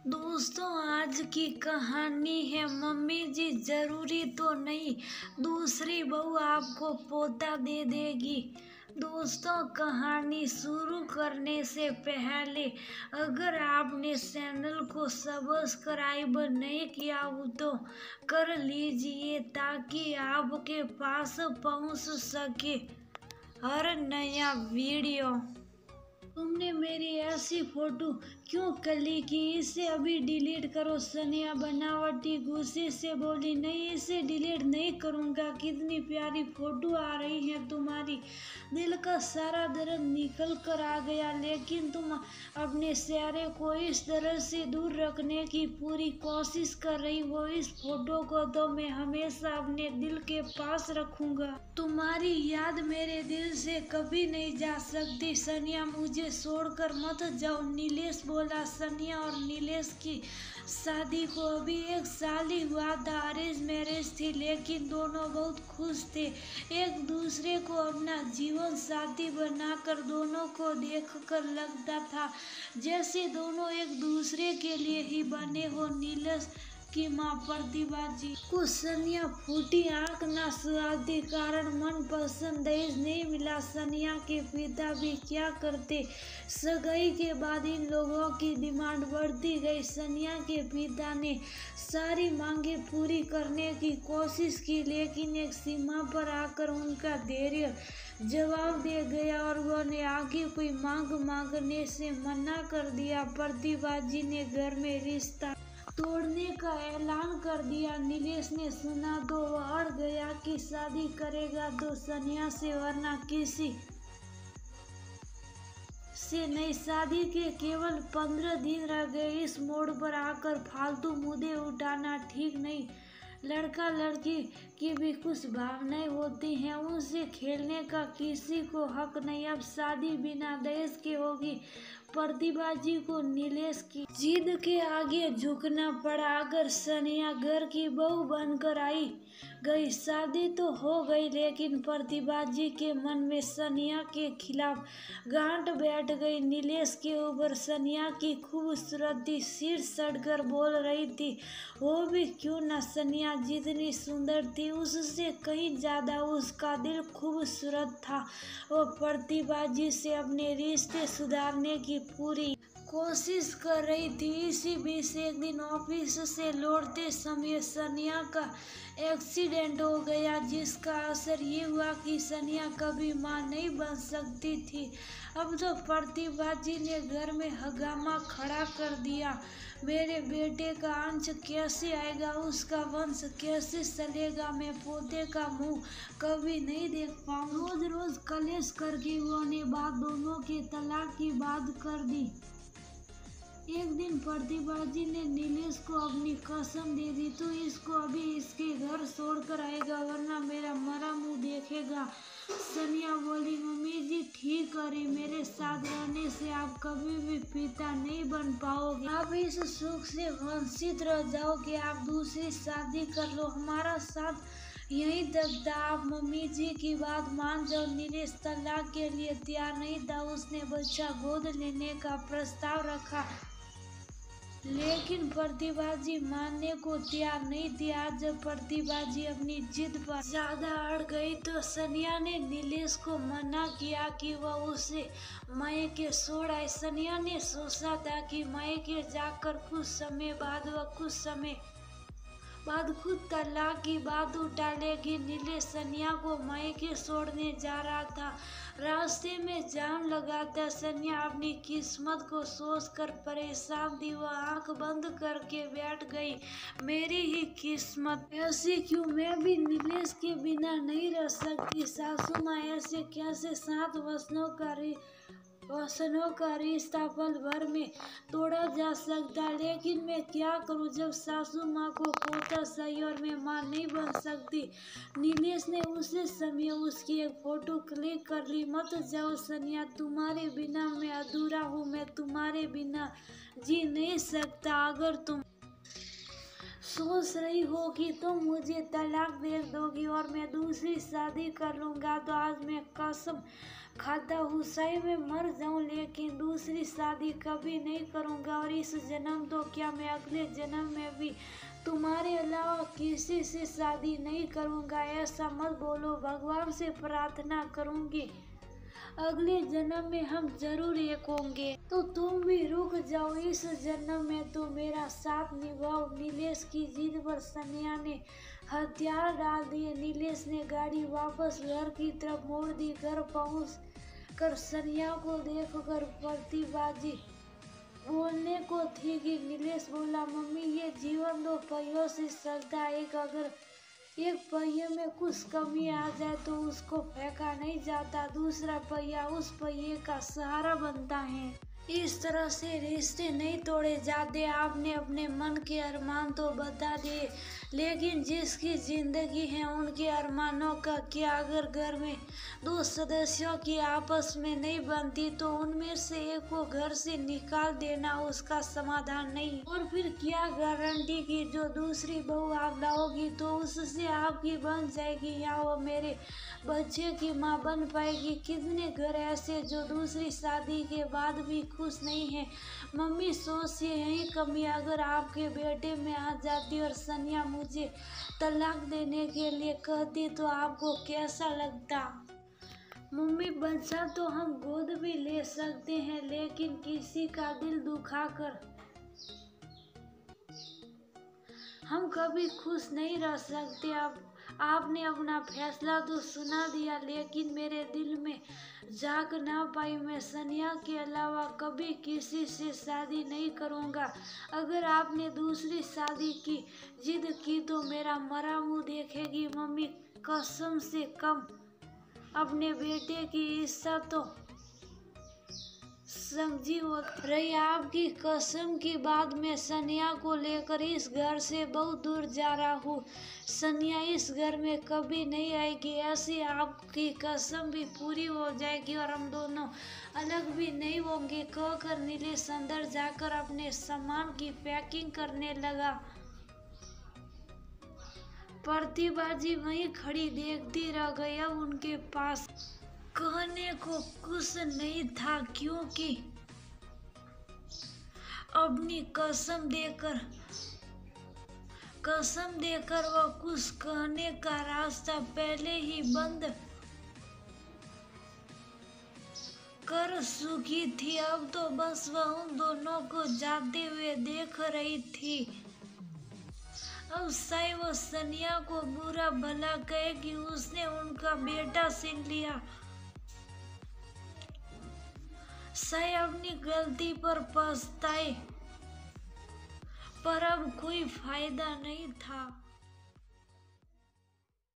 दोस्तों, आज की कहानी है मम्मी जी जरूरी तो नहीं, दूसरी बहू आपको पोता दे देगी। दोस्तों, कहानी शुरू करने से पहले अगर आपने चैनल को सब्सक्राइब नहीं किया हो तो कर लीजिए ताकि आपके पास पहुंच सके हर नया वीडियो। तुमने मेरी ऐसी फोटो क्यों क्लिक की? इसे अभी डिलीट करो। सनिया बनावटी गुस्से से बोली। नहीं, इसे डिलीट नहीं करूँगा। कितनी प्यारी फोटो आ रही है तुम्हारी। दिल का सारा दर्द निकल कर आ गया, लेकिन तुम अपने चेहरे को इस तरह से दूर रखने की पूरी कोशिश कर रही हो। इस फोटो को तो मैं हमेशा अपने दिल के पास रखूंगा। तुम्हारी याद मेरे दिल से कभी नहीं जा सकती। सनिया, मुझे छोड़कर मत जाओ, नीलेश बोला। सनिया और नीलेश की शादी को अभी 1 साल ही हुआ था। अरेंज मैरिज थी, लेकिन दोनों बहुत खुश थे। एक दूसरे को अपना जीवन साथी बनाकर दोनों को देखकर लगता था जैसे दोनों एक दूसरे के लिए ही बने हो। नीलेश की माँ प्रतिभा जी को सनिया फूटी आंख न सुहाती कारण मनपसंद दहेज नहीं मिला। सनिया के पिता भी क्या करते, सगाई के बाद इन लोगों की डिमांड बढ़ती गई। सनिया के पिता ने सारी मांगे पूरी करने की कोशिश की, लेकिन एक सीमा पर आकर उनका धैर्य जवाब दे गया और उन्होंने आगे कोई मांग मांगने से मना कर दिया। प्रतिभा जी ने घर में रिश्ता तोड़ने का ऐलान कर दिया। नीलेश ने सुना तो वह अड़ गया कि शादी करेगा तो सनिया से, वरना किसी से नहीं। शादी के केवल 15 दिन रह गए। इस मोड़ पर आकर फालतू मुद्दे उठाना ठीक नहीं। लड़का लड़की की भी कुछ भावनाएं होती हैं, उनसे खेलने का किसी को हक नहीं। अब शादी बिना दहेज के होगी। प्रतिभा जी को नीलेश की जिद के आगे झुकना पड़ा। अगर सनिया घर की बहू बनकर आई गई, शादी तो हो गई, लेकिन प्रतिभा जी के मन में सनिया के खिलाफ गांठ बैठ गई। नीलेश के ऊपर सनिया की खूबसूरती सिर चढ़कर बोल रही थी। वो भी क्यों न, सनिया जितनी सुंदर थी उससे कहीं ज्यादा उसका दिल खूबसूरत था। वो प्रतिभा जी से अपने रिश्ते सुधारने की पूरी कोशिश कर रही थी। इसी बीच एक दिन ऑफिस से लौटते समय सनिया का एक्सीडेंट हो गया, जिसका असर ये हुआ कि सनिया कभी मां नहीं बन सकती थी। अब तो प्रतिभा जी ने घर में हंगामा खड़ा कर दिया। मेरे बेटे का अंश कैसे आएगा, उसका वंश कैसे चलेगा, मैं पोते का मुंह कभी नहीं देख पाऊँ। रोज रोज कलेश करके उन्होंने बात दोनों के तलाक की बात कर दी। एक दिन प्रतिभा जी ने नीलेश को अपनी कसम दे दी, तो इसको अभी इसके घर छोड़कर आएगा, वरना मेरा मरा मुंह देखेगा। सनिया बोली, मम्मी जी ठीक करे, मेरे साथ रहने से आप कभी भी पिता नहीं बन पाओगे। आप इस सुख से वंचित रह जाओगे। आप दूसरी शादी कर लो, हमारा साथ यहीं तक था। आप मम्मी जी की बात मान जाओ। नीलेश तलाक के लिए तैयार नहीं था। उसने बच्चा गोद लेने का प्रस्ताव रखा, लेकिन प्रतिभा जी मानने को तैयार नहीं थी। आज जब प्रतिभा जी अपनी जिद पर ज्यादा अड़ गई तो सनिया ने नीलेश को मना किया कि वह उसे मायके छोड़ आए। सनिया ने सोचा था कि मायके जाकर कुछ समय बाद खुद तलाक की बात उठा लेगी। नीलेश सनिया को मायके छोड़ने जा रहा था। रास्ते में जाम लगा था। सनिया अपनी किस्मत को सोचकर परेशान थी। वह आंख बंद करके बैठ गई। मेरी ही किस्मत ऐसी क्यों, मैं भी नीलेश के बिना नहीं रह सकती। सासू माँ ऐसे कैसे 7 वसनों का रिश्ता पल भर में तोड़ा जा सकता, लेकिन मैं क्या करूं जब सासू माँ को पोता चाहिए और मैं माँ नहीं बन सकती। नीलेश ने उसी समय उसकी एक फोटो क्लिक कर ली। मत जाओ सनिया, तुम्हारे बिना मैं अधूरा हूँ, मैं तुम्हारे बिना जी नहीं सकता। अगर तुम सोच रही हो कि तुम मुझे तलाक दे दोगी और मैं दूसरी शादी कर लूँगा, तो आज मैं कसम खाता हूँ, सही में मर जाऊँ लेकिन दूसरी शादी कभी नहीं करूँगा। और इस जन्म तो क्या, मैं अगले जन्म में भी तुम्हारे अलावा किसी से शादी नहीं करूँगा। ऐसा मत बोलो, भगवान से प्रार्थना करूँगी अगले जन्म में हम जरूर एक होंगे। तो तुम भी रुक जाओ, इस जन्म में तो मेरा साथ निभाओ। नीलेश की जिद पर सनिया ने हथियार डाल दिए। नीलेश ने गाड़ी वापस घर की तरफ मोड़ दी। घर पहुंच कर सनिया को देखकर प्रतिभाजी बोलने को थी कि नीलेश बोला, मम्मी ये जीवन दो पहियों से चलता है। अगर एक पहिए में कुछ कमी आ जाए तो उसको फेंका नहीं जाता, दूसरा पहिया उस पहिए का सहारा बनता है। इस तरह से रिश्ते नहीं तोड़े जाते। आपने अपने मन के अरमान तो बता दिए, लेकिन जिसकी जिंदगी है उनके अरमानों का क्या? अगर घर में दो सदस्यों की आपस में नहीं बनती तो उनमें से एक को घर से निकाल देना उसका समाधान नहीं। और फिर क्या गारंटी कि जो दूसरी बहू आप लाओगी तो उससे आपकी बन जाएगी या वो मेरे बच्चे की माँ बन पाएगी? कितने घर ऐसे जो दूसरी शादी के बाद भी खुश नहीं है। मम्मी सोचिए, यही कमी अगर आपके बेटे में आ जाती और सनिया मुझे तलाक देने के लिए कहती तो आपको कैसा लगता? मम्मी बच्चा तो हम गोद भी ले सकते हैं, लेकिन किसी का दिल दुखाकर हम कभी खुश नहीं रह सकते। अब आपने अपना फैसला तो सुना दिया, लेकिन मेरे दिल में जाग ना पाई। मैं सनिया के अलावा कभी किसी से शादी नहीं करूँगा। अगर आपने दूसरी शादी की जिद की तो मेरा मरा मुँह देखेगी। मम्मी कसम से कम अपने बेटे की इज्जत तो समझी हो। रही आपकी कसम की बात, मैं सनिया को लेकर इस घर से बहुत दूर जा रहा हूँ। सनिया इस घर में कभी नहीं आएगी। ऐसी आपकी कसम भी पूरी हो जाएगी और हम दोनों अलग भी नहीं होंगे, कहकर नीलेश अंदर जाकर अपने सामान की पैकिंग करने लगा। प्रतिभा जी वहीं खड़ी देखती रह गई। अब उनके पास कहने को कुछ नहीं था, क्योंकि अपनी कसम देकर वह कुछ कहने का रास्ता पहले ही बंद कर चुकी थी। अब तो बस वह उन दोनों को जाते हुए देख रही थी। अब शायद वो सनिया को बुरा भला कहे कि उसने उनका बेटा छीन लिया। शायद अपनी गलती पर पछताए, पर अब कोई फायदा नहीं था।